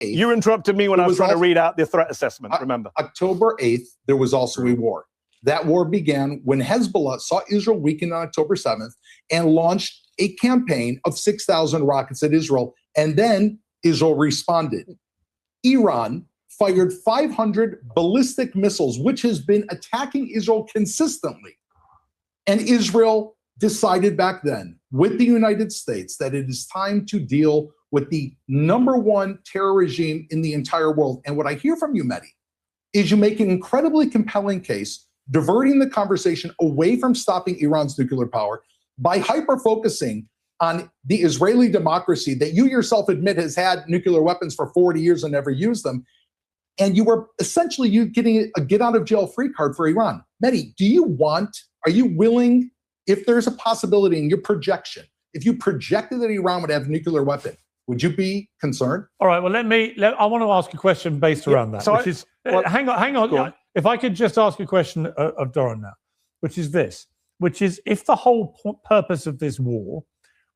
You interrupted me when I was trying to read out the threat assessment, remember. October 8th, there was also a war. That war began when Hezbollah saw Israel weaken on October 7th and launched a campaign of 6,000 rockets at Israel. And then Israel responded. Iran fired 500 ballistic missiles, which has been attacking Israel consistently. And Israel decided back then with the United States that it is time to deal with the #1 terror regime in the entire world. And what I hear from you, Mehdi, is you make an incredibly compelling case, diverting the conversation away from stopping Iran's nuclear power by hyper-focusing on the Israeli democracy that you yourself admit has had nuclear weapons for 40 years and never used them. And you were essentially getting a get-out-of-jail-free card for Iran. Mehdi, are you willing, if there's a possibility in your projection, if you projected that Iran would have a nuclear weapon, would you be concerned? All right, well, I want to ask a question based around that, which is, hang on. If I could just ask a question of Doran now, which is if the whole purpose of this war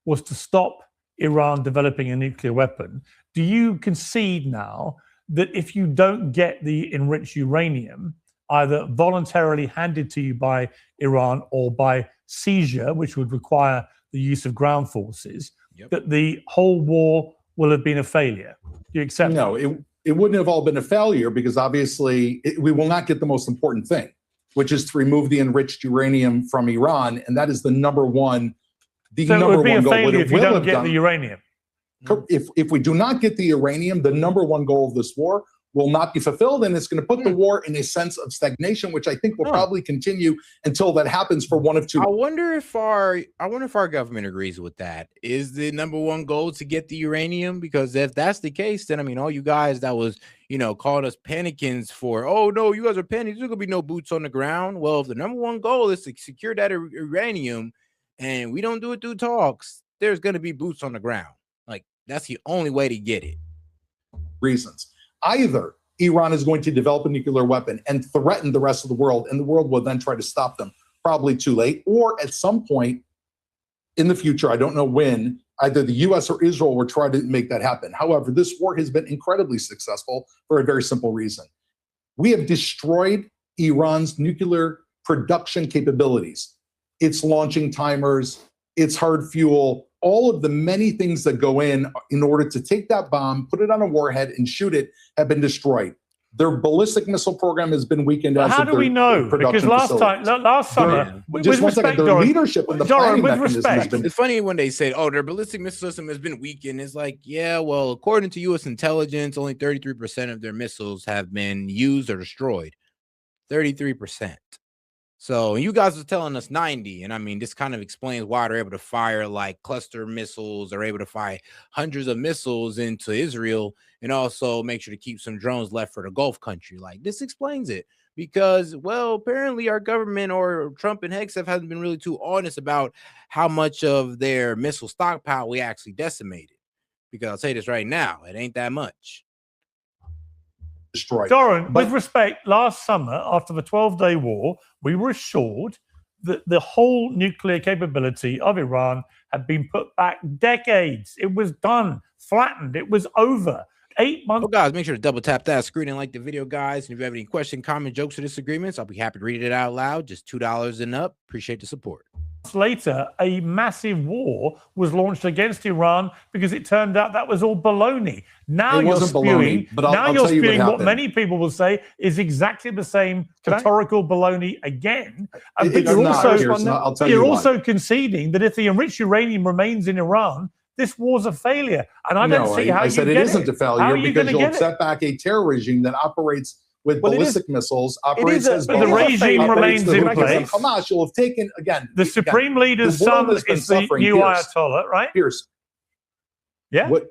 was to stop Iran developing a nuclear weapon, do you concede now that if you don't get the enriched uranium, either voluntarily handed to you by Iran or by seizure, which would require the use of ground forces, that the whole war will have been a failure? Do you accept that? No, it wouldn't have all been a failure, because obviously we will not get the most important thing, which is to remove the enriched uranium from Iran. And that is the number one goal. So it would be a failure if you don't get the uranium. If we do not get the uranium, the #1 goal of this war will not be fulfilled, and it's going to put the war in a sense of stagnation, which I think will probably continue until that happens for one of two. I wonder if our government agrees with that. Is the #1 goal to get the uranium? Because if that's the case, then I mean, all you guys that was called us panicans for, oh no, you guys are panicking, there's gonna be no boots on the ground. Well, if the #1 goal is to secure that uranium, and we don't do it through talks, there's gonna be boots on the ground. Like, that's the only way to get it. Reasons. Either Iran is going to develop a nuclear weapon and threaten the rest of the world, and the world will then try to stop them, probably too late, or at some point in the future, I don't know when, either the US or Israel will try to make that happen. However, this war has been incredibly successful for a very simple reason. We have destroyed Iran's nuclear production capabilities, its launching timers, its hard fuel, all of the many things that go in order to take that bomb, put it on a warhead, and shoot it have been destroyed. Their ballistic missile program has been weakened. How do we know? Because last summer, with respect, their leadership and the planning mechanism has been. It's funny when they say, "Oh, their ballistic missile system has been weakened." It's like, yeah, well, according to U.S. intelligence, only 33% of their missiles have been used or destroyed. 33%. So you guys are telling us 90, and I mean, this kind of explains why they're able to fire like cluster missiles, they're able to fire hundreds of missiles into Israel, and also make sure to keep some drones left for the Gulf country. Like, this explains it, because, well, apparently our government or Trump and Hegseth hasn't been really too honest about how much of their missile stockpile we actually decimated. Because I'll say this right now, it ain't that much. Destroyed. Doran, with respect, last summer, after the 12-day war, we were assured that the whole nuclear capability of Iran had been put back decades. It was done, flattened. It was over. 8 months. Well, guys, make sure to double tap that screen and like the video, guys. And if you have any question, comment, jokes, or disagreements, I'll be happy to read it out loud. Just $2 and up. Appreciate the support. Later, a massive war was launched against Iran because it turned out that was all baloney. Now you're spewing, what many people will say is exactly the same rhetorical baloney again. But you're also conceding that if the enriched uranium remains in Iran, this war's a failure. And I don't see how I said it isn't a failure, because you'll set back a terror regime that operates with ballistic missiles, operates as the regime remains in place. Hamas will have taken, again, the supreme leader's son is the new Ayatollah, right? Pierce. Yeah. What?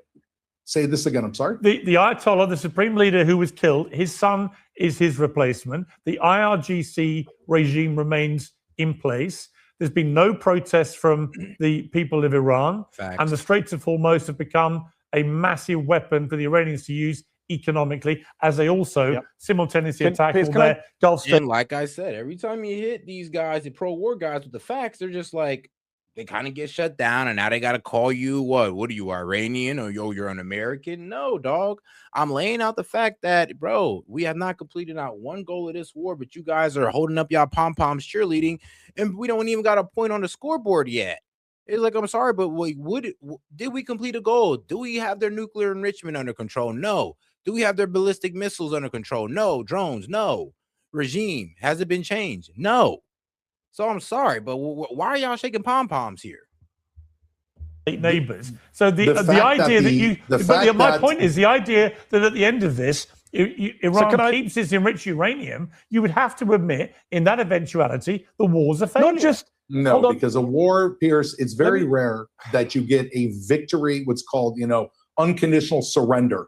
Say this again, I'm sorry. The Ayatollah, the supreme leader who was killed, his son is his replacement. The IRGC regime remains in place. There's been no protests from the people of Iran. Facts. And the Straits of Hormuz have become a massive weapon for the Iranians to use economically, as they also simultaneously attack all their Gulf states. And like I said, every time you hit these guys, the pro-war guys with the facts, they're just like, they kind of get shut down, and now they got to call you what are you, Iranian, or you're an American? No, dog. I'm laying out the fact that, bro, we have not completed not one goal of this war, but you guys are holding up y'all pom-poms cheerleading, and we don't even got a point on the scoreboard yet. It's like, I'm sorry, but did we complete a goal? Do we have their nuclear enrichment under control? No. Do we have their ballistic missiles under control? No. Drones? No. Regime, has it been changed? No. So I'm sorry, but why are y'all shaking pom-poms here? Neighbors. So the idea that you, but my point is the idea that at the end of this, Iran keeps its enriched uranium, you would have to admit in that eventuality, the war's a failure. Not just no, because a war, Pierce, it's very rare that you get a victory, what's called, unconditional surrender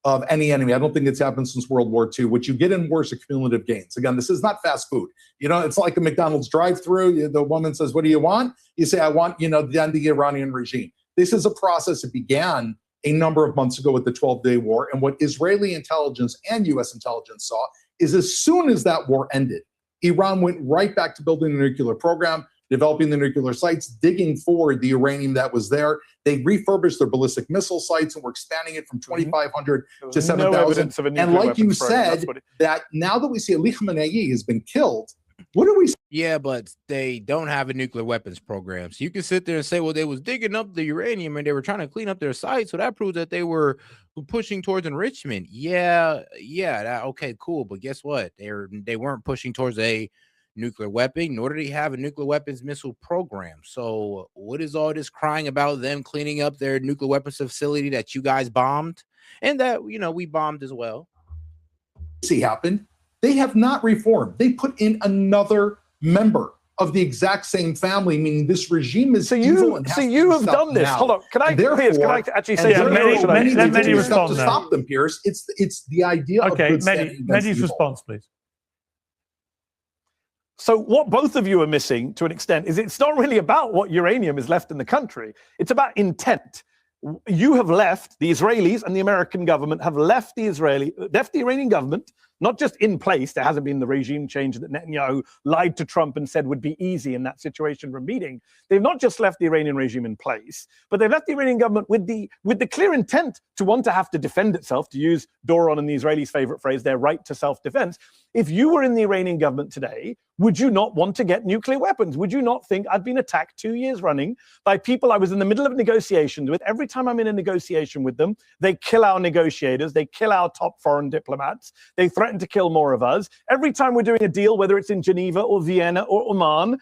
of any enemy. I don't think it's happened since World War II. What you get in wars are cumulative gains. Again, this is not fast food. It's like a McDonald's drive-through. The woman says, "What do you want?" You say, "I want, the end of the Iranian regime." This is a process that began a number of months ago with the 12-day war. And what Israeli intelligence and U.S. intelligence saw is as soon as that war ended, Iran went right back to building a nuclear program, developing the nuclear sites, digging for the uranium that was there. They refurbished their ballistic missile sites and were expanding it from 2,500 to 7,000. And like you said, that now that we see Ali Khamenei has been killed, what do we see? Yeah, but they don't have a nuclear weapons program. So you can sit there and say, well, they was digging up the uranium and they were trying to clean up their sites. So that proves that they were pushing towards enrichment. Yeah, okay, cool. But guess what? They weren't pushing towards a nuclear weapon, nor did he have a nuclear weapons missile program. So what is all this crying about them cleaning up their nuclear weapons facility that you guys bombed and that we bombed as well? See happened. They have not reformed. They put in another member of the exact same family, meaning this regime is evil. So you have done this. Now. Hold on. Can I actually say Mehdi respond to stop them, Pierce? It's the idea of good Mehdi's response, please. So what both of you are missing to an extent is it's not really about what uranium is left in the country. It's about intent. You have left, the Israelis and the American government have left the Iranian government, not just in place. There hasn't been the regime change that Netanyahu lied to Trump and said would be easy in that situation from meeting. They've not just left the Iranian regime in place, but they've left the Iranian government with the clear intent to want to have to defend itself, to use Doron and the Israelis' favorite phrase, their right to self-defense. If you were in the Iranian government today, would you not want to get nuclear weapons? Would you not think I've been attacked 2 years running by people I was in the middle of negotiations with? Every time I'm in a negotiation with them, they kill our negotiators, they kill our top foreign diplomats, they threaten to kill more of us. Every time we're doing a deal, whether it's in Geneva or Vienna or Oman,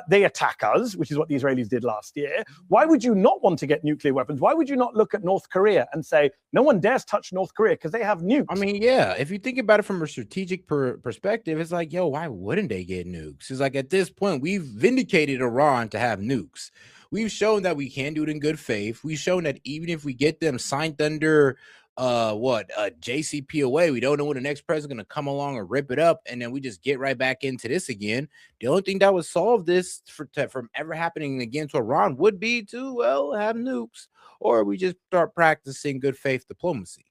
they attack us, which is what the Israelis did last year. Why would you not want to get nuclear weapons? Why would you not look at North Korea and say, no one dares touch North Korea because they have nukes? I mean, yeah, if you think about it from a strategic perspective, it's like, yo, why wouldn't they get nukes? It's like at this point, we've vindicated Iran to have nukes. We've shown that we can do it in good faith. We've shown that even if we get them signed under JCPOA, we don't know when the next president going to come along and rip it up, and then we just get right back into this again. The only thing that would solve this from ever happening again to Iran would be to, have nukes, or we just start practicing good faith diplomacy.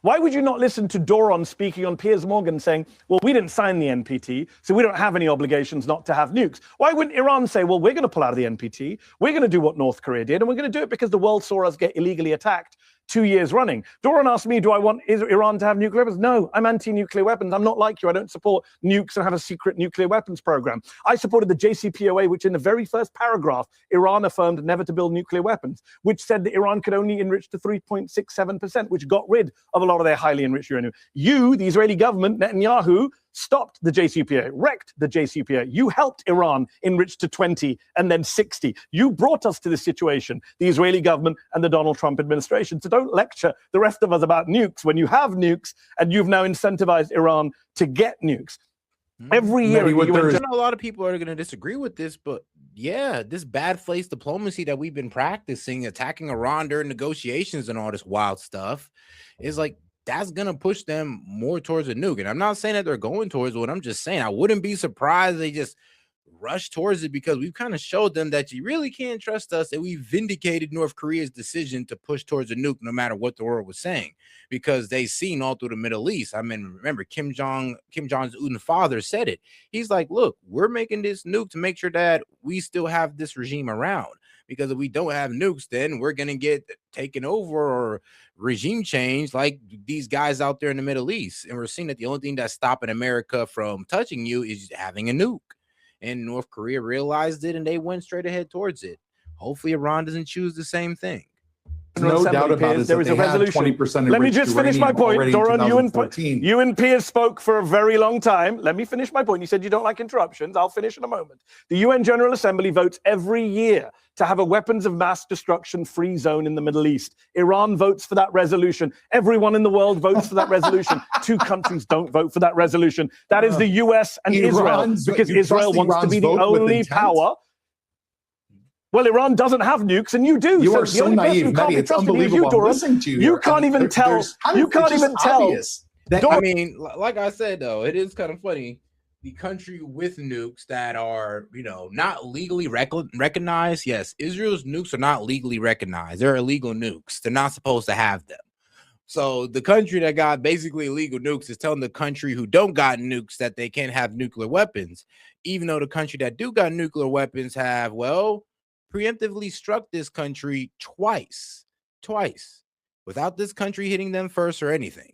Why would you not listen to Doron speaking on Piers Morgan saying, well, we didn't sign the NPT, so we don't have any obligations not to have nukes? Why wouldn't Iran say, well, we're going to pull out of the NPT, we're going to do what North Korea did, and we're going to do it because the world saw us get illegally attacked 2 years running? Doron asked me, do I want Iran to have nuclear weapons? No, I'm anti-nuclear weapons. I'm not like you. I don't support nukes and have a secret nuclear weapons program. I supported the JCPOA, which in the very first paragraph, Iran affirmed never to build nuclear weapons, which said that Iran could only enrich to 3.67%, which got rid of a lot of their highly enriched uranium. You, the Israeli government, Netanyahu, stopped the JCPOA, wrecked the JCPOA. You helped Iran enrich to 20 and then 60. You brought us to this situation, the Israeli government and the Donald Trump administration. So don't lecture the rest of us about nukes when you have nukes and you've now incentivized Iran to get nukes. Every year, I know a lot of people are going to disagree with this, but yeah, this bad face diplomacy that we've been practicing, attacking Iran during negotiations and all this wild stuff, is like, that's going to push them more towards a nuke. And I'm not saying that they're going towards one. I'm just saying I wouldn't be surprised they just rush towards it because we've kind of showed them that you really can't trust us, and we vindicated North Korea's decision to push towards a nuke no matter what the world was saying, because they've seen all through the Middle East. I mean, remember Kim Jong-un's father said it. He's like, look, we're making this nuke to make sure that we still have this regime around, because if we don't have nukes, then we're going to get taken over or regime change like these guys out there in the Middle East. And we're seeing that the only thing that's stopping America from touching you is having a nuke. And North Korea realized it, and they went straight ahead towards it. Hopefully Iran doesn't choose the same thing. No doubt about it. There is a resolution. 20% Let me just finish my point, Doran. You and Piers spoke for a very long time. Let me finish my point. You said you don't like interruptions. I'll finish in a moment. The UN General Assembly votes every year to have a weapons of mass destruction free zone in the Middle East. Iran votes for that resolution. Everyone in the world votes for that resolution. 2 countries don't vote for that resolution. That is the US and Israel, because Israel wants to be the only power. Well, Iran doesn't have nukes, and you do. You are so naive, Mehdi. It's unbelievable. Listening to you, you can't even tell. You can't even tell. I mean, like I said, though, it is kind of funny. The country with nukes that are, not legally recognized. Yes, Israel's nukes are not legally recognized. They're illegal nukes. They're not supposed to have them. So the country that got basically illegal nukes is telling the country who don't got nukes that they can't have nuclear weapons, even though the country that do got nuclear weapons have, preemptively struck this country twice, without this country hitting them first or anything.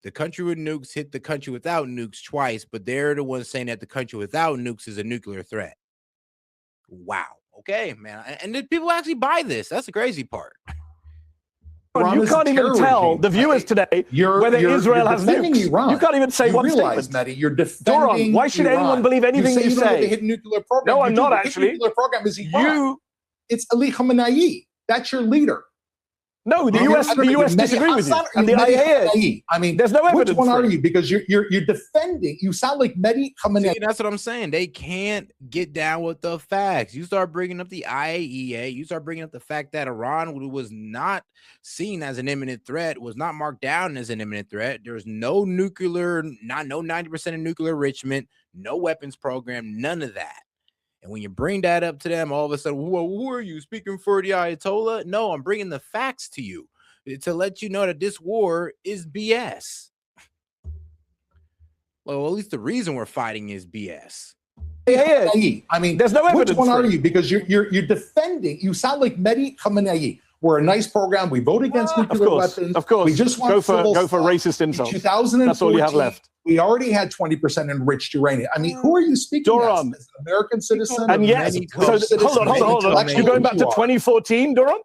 The country with nukes hit the country without nukes twice, but they're the ones saying that the country without nukes is a nuclear threat. Wow. Okay, man. And did people actually buy this? That's the crazy part. You can't even tell the viewers today whether Israel has nukes. Iran. You can't even say one statement. Mehdi, you're defending Doran, why should anyone believe anything you say? The hidden nuclear program. No, I'm not actually. Nuclear program is Iran. It's Ali Khamenei. That's your leader. No, the US disagree with you. And the IAEA. I mean, there's no evidence. Which one are you? Because you're defending. You sound like Mehdi Khamenei. See, that's what I'm saying. They can't get down with the facts. You start bringing up the IAEA. You start bringing up the fact that Iran was not seen as an imminent threat, was not marked down as an imminent threat. There's no nuclear, no 90% of nuclear enrichment, no weapons program, none of that. And when you bring that up to them, all of a sudden, who are you speaking for the Ayatollah? No, I'm bringing the facts to you to let you know that this war is BS. Well, at least the reason we're fighting is BS. I mean, there's no evidence. Which one are you? Because you're defending. You sound like Mehdi Khamenei. We're a nice program. We vote against nuclear weapons. Of course, we just want go for racist insults. In 2014, that's all you have left. We already had 20% enriched uranium. I mean, who are you speaking as? An American citizen? And yes, hold on. You're going back to 2014, Doran?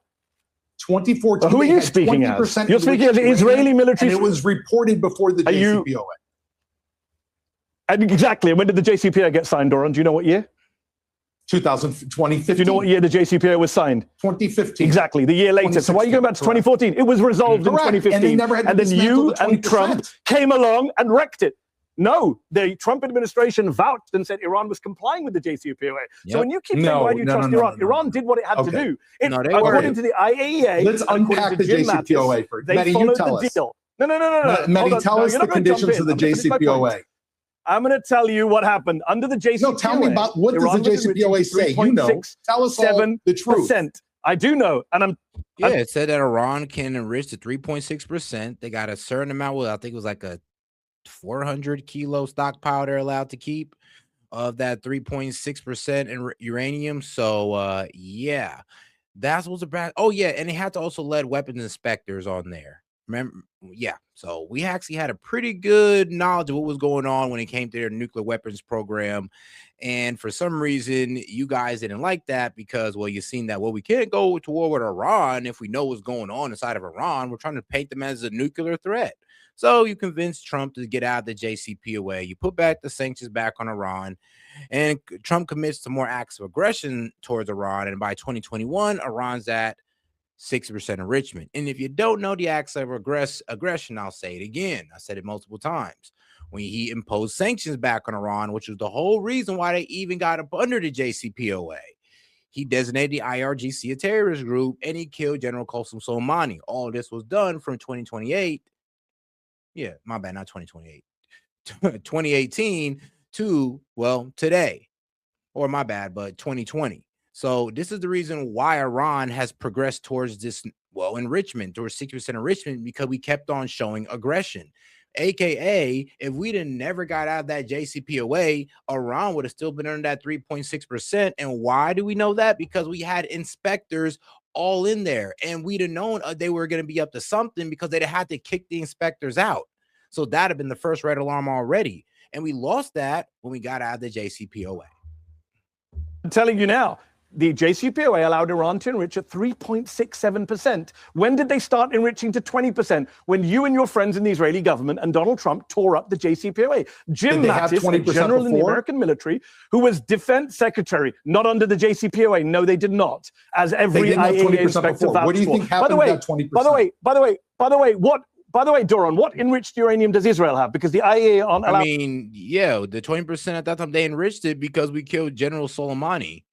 2014. Who are you speaking as? You're speaking as the Israeli military. And it was reported before the JCPOA. Exactly. And when did the JCPOA get signed, Doran? Do you know what year? 2015. Do you know what year the JCPOA was signed? 2015. Exactly, the year later. So why are you going back to 2014? It was resolved in 2015. And then you and Trump came along and wrecked it. No, the Trump administration vouched and said Iran was complying with the JCPOA. Yep. So when you keep saying, why do you trust Iran? Iran did what it had to do. According to the IAEA, let's unpack the JCPOA first. They followed the deal. No. Mehdi, tell us the conditions of the JCPOA. I'm going to tell you what happened under the JCPOA. No, tell me about what does the JCPOA say? You know, tell us all the truth. I do know, and it said that Iran can enrich to 3.6%. They got a certain amount. I think it was like a 400 kilo stockpile they're allowed to keep of that 3.6% in uranium. So, yeah, that's what's about. Oh, yeah, and they had to also let weapons inspectors on there. Remember, yeah. So we actually had a pretty good knowledge of what was going on when it came to their nuclear weapons program. And for some reason, you guys didn't like that because, well, you've seen that, well, we can't go to war with Iran if we know what's going on inside of Iran. We're trying to paint them as a nuclear threat. So you convinced Trump to get out of the JCPOA. You put back the sanctions back on Iran, and Trump commits to more acts of aggression towards Iran. And by 2021, Iran's at 60% enrichment. And if you don't know the acts of aggression, I'll say it again. I said it multiple times. When he imposed sanctions back on Iran, which was the whole reason why they even got up under the JCPOA, he designated the IRGC a terrorist group, and he killed General Qasem Soleimani. All of this was done from 2028. Yeah, my bad, not 2028. 2018 to, well, today. or my bad, but 2020. So this is the reason why Iran has progressed towards this, well, enrichment, towards 60% enrichment, because we kept on showing aggression. AKA, if we didn't never got out of that JCPOA, Iran would have still been under that 3.6%. And why do we know that? Because we had inspectors all in there, and we'd have known they were going to be up to something, because they'd have had to kick the inspectors out. So that'd have been the first red alarm already. And we lost that when we got out of the JCPOA. I'm telling you now, the JCPOA allowed Iran to enrich at 3.67%. When did they start enriching to 20%? When you and your friends in the Israeli government and Donald Trump tore up the JCPOA. Jim Mattis, a general in the American military, who was defense secretary, not under the JCPOA. No, they did not. As every IAEA inspector vouched for. What do you think happened to that 20%? By the way, Doron, what enriched uranium does Israel have? Because the IAEA aren't allowed. I mean, yeah, the 20% at that time, they enriched it because we killed General Soleimani.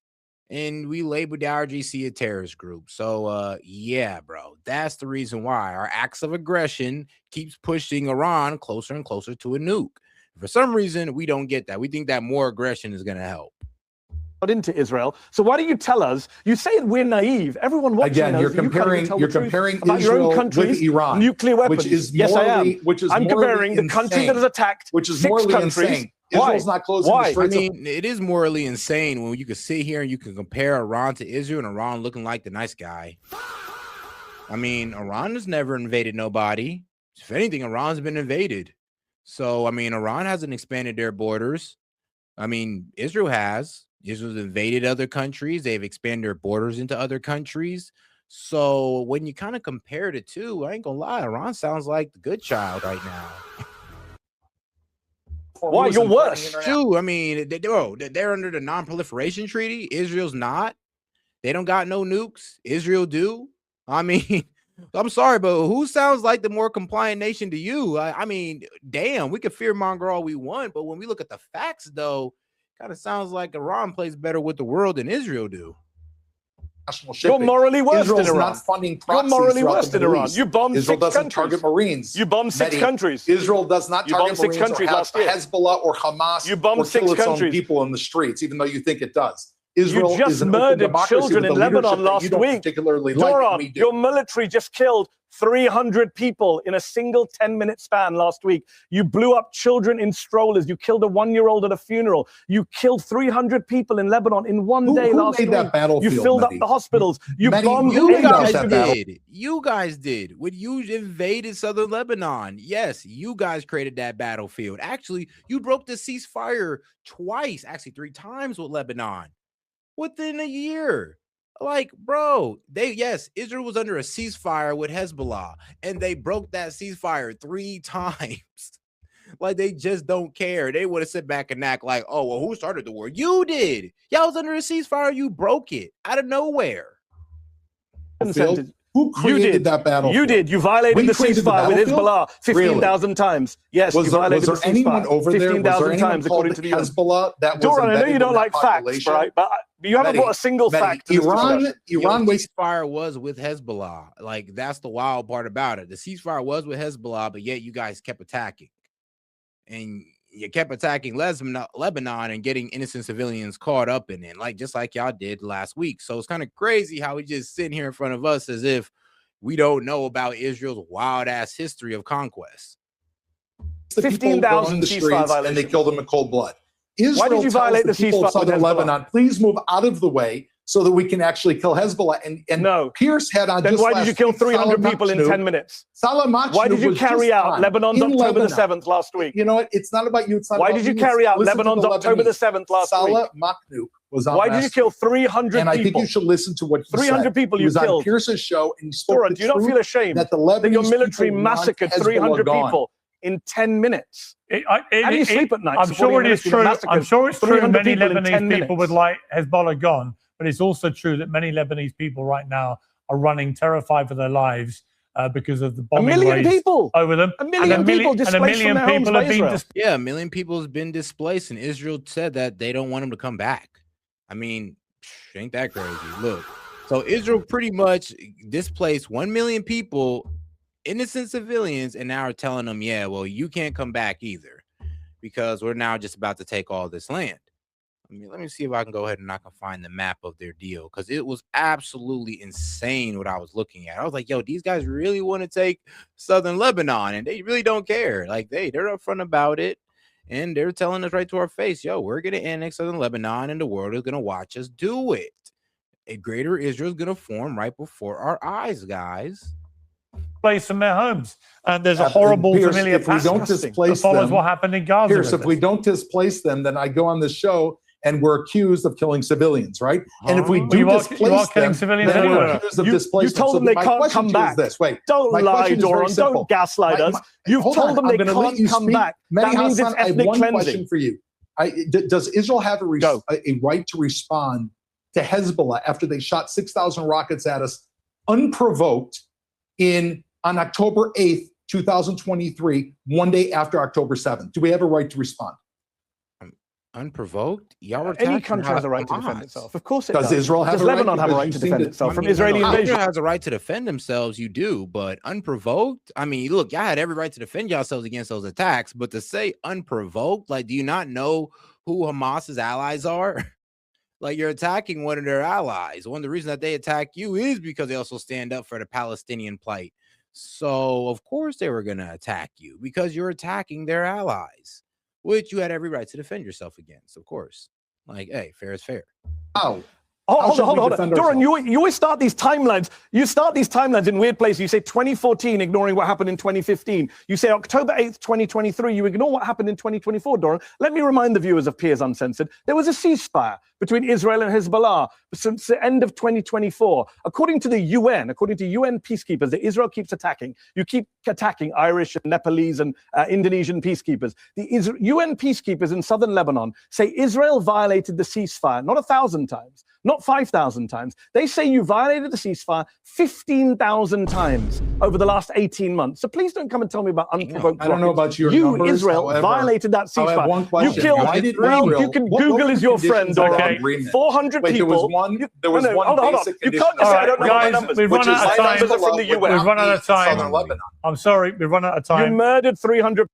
And we labeled the IRGC a terrorist group. So, yeah, bro, that's the reason why our acts of aggression keeps pushing Iran closer and closer to a nuke. For some reason, we don't get that. We think that more aggression is going to help. Into Israel. So why do you tell us? You say we're naive. Everyone watching again. You're comparing about Israel your own country's with Iran, nuclear weapons. Which is yes, morally, I am. Which is I'm comparing the country that has attacked, which is 6 morally countries. Insane. Israel's not closing the Straits. I mean, it is morally insane when you can sit here and you can compare Iran to Israel, and Iran looking like the nice guy. I mean, Iran has never invaded nobody. If anything, Iran's been invaded. So, I mean, Iran hasn't expanded their borders. I mean, Israel has. Israel's invaded other countries. They've expanded their borders into other countries. So when you kind of compare the two, I ain't gonna lie, Iran sounds like the good child right now. Why? You're worse. True. I mean, they're under the non-proliferation treaty. Israel's not. They don't got no nukes. Israel do. I mean, I'm sorry, but who sounds like the more compliant nation to you? I mean, damn, we could fearmonger all we want, but when we look at the facts, though, kind of sounds like Iran plays better with the world than Israel do. You're morally worse Israel's than Iran. Not funding You're morally worse than Iran. You bombed Israel 6 doesn't countries. Target Marines. You bombed 6 countries. Israel does not target Marines 6 countries last year. Hezbollah or Hamas. You bombed or 6 kill its countries. own people in the streets, even though you think it does. Israel you just is an murdered children in Lebanon last week. Doron, your military just killed 300 people in a single 10-minute span last week. You blew up children in strollers. You killed a 1-year-old at a funeral. You killed 300 people in Lebanon in one day last week. That battlefield, you filled Mehdi? up the hospitals. You bombed. You guys did. You guys did. When you invaded southern Lebanon, yes, you guys created that battlefield. Actually, you broke the ceasefire twice, actually 3 times with Lebanon within a year. Like, bro, Israel was under a ceasefire with Hezbollah, and they broke that ceasefire 3 times. Like, they just don't care. They would have sit back and act like, oh, well, who started the war? You did. Y'all was under a ceasefire. You broke it out of nowhere. Who created that battlefield? You did. You violated the ceasefire with Hezbollah 15,000 times. Yes, you violated the ceasefire. Anyone over there? 15,000 times, according to the Hezbollah. That was Doron, I know you don't like facts, right? But you haven't brought a single fact. Iran ceasefire was with Hezbollah. Like, that's the wild part about it. The ceasefire was with Hezbollah, but yet you guys kept attacking, and you kept attacking Lebanon and getting innocent civilians caught up in it, like just like y'all did last week. So it's kind of crazy how we just sitting here in front of us as if we don't know about Israel's wild ass history of conquest. 15,000 ceasefire, and they killed them in cold blood. Israel Why did you violate the ceasefire? Southern Lebanon, please move out of the way so that we can actually kill Hezbollah. And no, Pierce had on. Then why did you kill 300 people in 10 minutes? Why did you carry out Lebanon's October the 7th last week? You know what? It's not about you. It's not. Why did you carry out Lebanon's October the 7th last week? Salah Maknouk was on. Why did you kill 300 people? And I think you should listen to what he 300 said. people you killed. On Pierce's show, and he spoke. Do you not feel ashamed that your military massacred 300 people in 10 minutes? How do you sleep at night? I'm sure it is true. I'm sure it's true. Many Lebanese people would like Hezbollah gone, but it's also true that many Lebanese people right now are running terrified for their lives because of the bombing raids over them. A million people displaced from their homes by Israel. Yeah, 1 million people has been displaced, and Israel said that they don't want them to come back. I mean, ain't that crazy? Look, so Israel pretty much displaced 1 million people, innocent civilians, and now are telling them, yeah, well, you can't come back either because we're now just about to take all this land. Let me see if I can go ahead and I can find the map of their deal, because it was absolutely insane what I was looking at. I was like, yo, these guys really want to take southern Lebanon, and they really don't care. Like they're upfront about it, and they're telling us right to our face, yo, we're gonna annex southern Lebanon, and the world is gonna watch us do it. A greater Israel is gonna form right before our eyes, guys. Place from their homes, and there's a horrible familiar pattern that follows what happened in Gaza. Pierce, if we don't displace them, then I go on the show and we're accused of killing civilians, right? And if we do displace them, then we're accused of displacement. You told them they can't come back. Wait, don't lie, Doran. Don't gaslight us. You've told them they can't come back. That means it's ethnic cleansing. Question for you. Does Israel have a right to respond to Hezbollah after they shot 6,000 rockets at us unprovoked on October 8th, 2023, one day after October 7th? Do we have a right to respond? Unprovoked? Any country has a right to defend itself. Of course it does. Israel have Lebanon have a right to defend itself from Israeli invasion? Israel has a right to defend themselves, you do, but unprovoked? I mean, look, y'all had every right to defend yourselves against those attacks, but to say unprovoked, like, do you not know who Hamas's allies are? Like, you're attacking one of their allies. One of the reasons that they attack you is because they also stand up for the Palestinian plight. So, of course, they were going to attack you because you're attacking their allies, which you had every right to defend yourself against, of course. Like, hey, fair is fair. Oh. Hold on. Doran, you always start these timelines. You start these timelines in weird places. You say 2014, ignoring what happened in 2015. You say October 8th, 2023. You ignore what happened in 2024, Doran. Let me remind the viewers of Piers Uncensored. There was a ceasefire between Israel and Hezbollah since the end of 2024. According to the UN, according to UN peacekeepers that Israel keeps attacking, you keep attacking Irish and Nepalese and Indonesian peacekeepers. The UN peacekeepers in southern Lebanon say Israel violated the ceasefire, not 1,000 times, not 5,000 times. They say you violated the ceasefire 15,000 times over the last 18 months. So please don't come and tell me about unprovoked. I don't know about your numbers. Israel, violated that ceasefire. You killed. You can Google is your friend, Doran. 400 people. There was one basic condition. You can't just say I don't know my numbers. We've run out of time. From the UN. We've run out of time. I'm sorry, we've run out of time. You murdered 300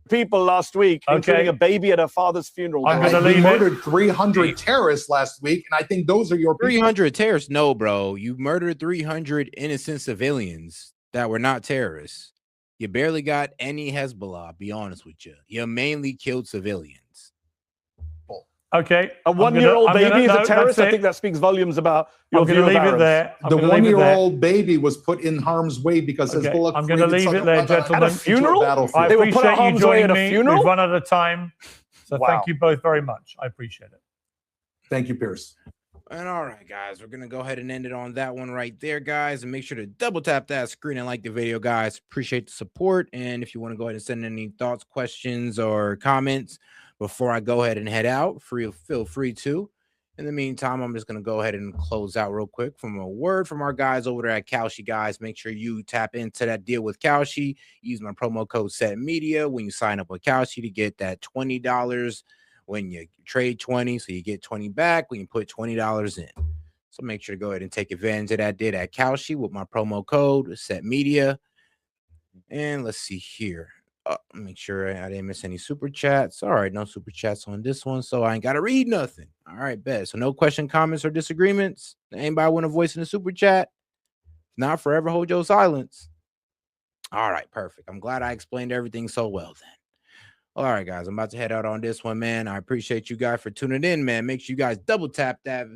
people last week, including a baby at her father's funeral. I'm going to leave. You murdered 300 terrorists last week, and I think those are your 300 terrorists. No, bro. You murdered 300 innocent civilians that were not terrorists. You barely got any Hezbollah, be honest with you. You mainly killed civilians. Okay. A 1-year-old baby is a terrorist? I think that speaks volumes about your view of Arabs. The 1-year-old baby was put in harm's way because Hezbollah. I'm going to leave it there, gentlemen. At a funeral? I appreciate you joining me. We've run out of time. So thank you both very much. I appreciate it. Thank you, Pierce. And all right, guys, we're going to go ahead and end it on that one right there, guys. And make sure to double tap that screen and like the video, guys. Appreciate the support. And if you want to go ahead and send any thoughts, questions, or comments before I go ahead and head out, feel free to. In the meantime, I'm just going to go ahead and close out real quick from a word from our guys over there at Kalshi, guys. Make sure you tap into that deal with Kalshi. Use my promo code SETMedia when you sign up with Kalshi to get that $20 when you trade 20. So you get 20 back when you put $20 in. So make sure to go ahead and take advantage of that deal at Kalshi with my promo code SETMedia. And let's see here. Make sure I didn't miss any super chats. All right, no super chats on this one, so I ain't got to read nothing. All right, bet. So no question, comments, or disagreements. Anybody want a voice in the super chat? If not, forever hold your silence. All right, perfect. I'm glad I explained everything so well then. All right, guys, I'm about to head out on this one, man. I appreciate you guys for tuning in, man. Make sure you guys double tap that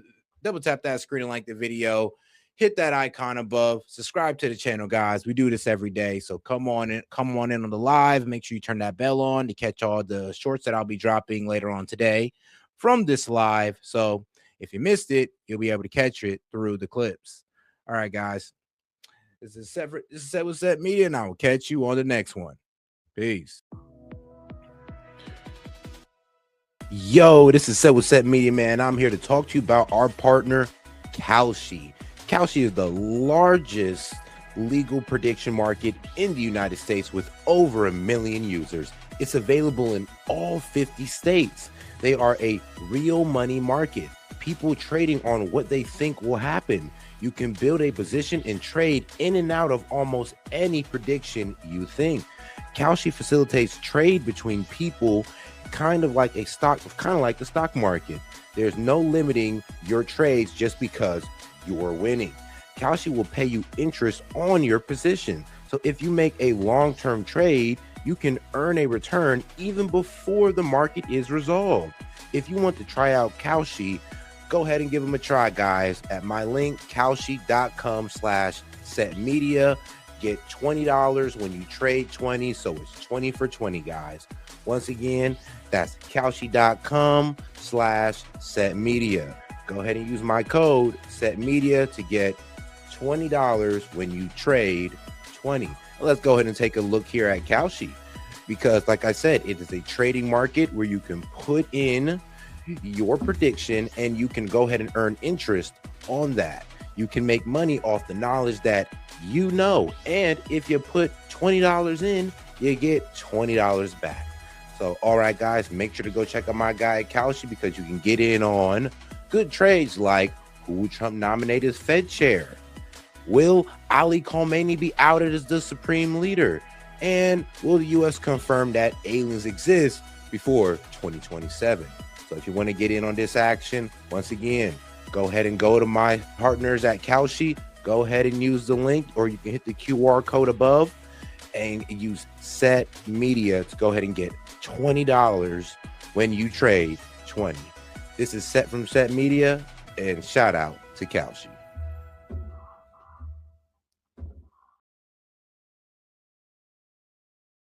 screen and like the video. Hit that icon above. Subscribe to the channel, guys. We do this every day, so come on in on the live. Make sure you turn that bell on to catch all the shorts that I'll be dropping later on today from this live. So if you missed it, you'll be able to catch it through the clips. All right, guys. This is Set with Set Media, and I will catch you on the next one. Peace. Yo, this is Set with Set Media, man. I'm here to talk to you about our partner, Kalshi. Kalshi is the largest legal prediction market in the United States with over 1 million users. It's available in all 50 states. They are a real money market. People trading on what they think will happen. You can build a position and trade in and out of almost any prediction you think. Kalshi facilitates trade between people, kind of like the stock market. There's no limiting your trades just because you're winning. Kalshi will pay you interest on your position. So if you make a long-term trade, you can earn a return even before the market is resolved. If you want to try out Kalshi, go ahead and give them a try, guys, at my link, kalshi.com/setmedia. Get $20 when you trade 20, so it's 20 for 20, guys. Once again, that's kalshi.com/setmedia. Go ahead and use my code setmedia to get $20 when you trade 20. Let's go ahead and take a look here at Kalshi, because like I said, it is a trading market where you can put in your prediction and you can go ahead and earn interest on that. You can make money off the knowledge that you know, and if you put $20 in, you get $20 back. So all right, guys, make sure to go check out my guy at Kalshi, because you can get in on good trades like who will Trump nominate as Fed chair, will Ali Khamenei be outed as the supreme leader, and will the U.S. confirm that aliens exist before 2027? So if you want to get in on this action, once again, go ahead and go to my partners at Kalshi. Go ahead and use the link, or you can hit the QR code above and use Set Media to go ahead and get $20 when you trade 20. This is Set from Set Media, and shout out to Kalshi.